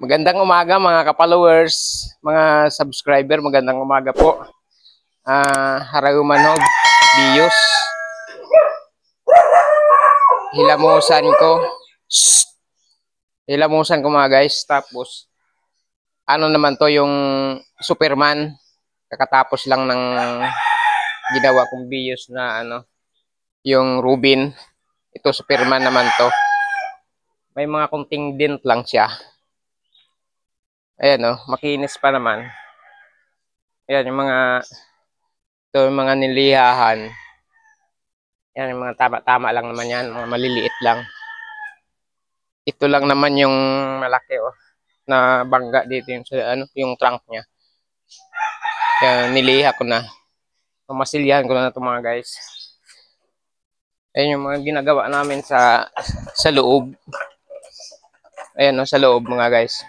Magandang umaga mga ka-followers, mga subscriber, magandang umaga po. Haraumanog, Biyos. Hilamusan ko. Hilamusan ko mga guys. Tapos, ano naman to yung Superman. Kakatapos lang ng ginawa kong Biyos na yung Rubin. Ito Superman naman to. May mga kunting dent lang siya. Ayan makinis pa naman. Ayan yung mga nilihahan. Ayan yung mga tama-tama lang naman yan. Mga maliliit lang. Ito lang naman yung malaki na bangga dito yung, yung trunk niya. Ayan, niliha ko na. Masilyahan ko na ito mga guys. Ayan yung mga ginagawa namin sa loob. Ayan sa loob mga guys.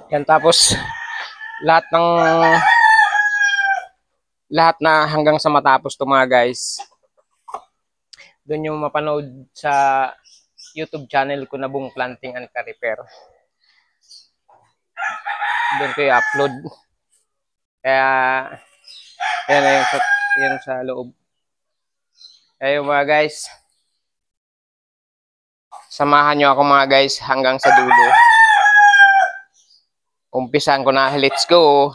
Yan, tapos lahat na hanggang sa matapos to mga guys. Doon yung mapanood sa YouTube channel ko na Bong Planting and Repair. Doon ko i-upload. Kaya yan sa loob. Ayun mga guys. Samahan nyo ako mga guys hanggang sa dulo. Umpisan ko na. Let's go!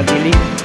Madilim.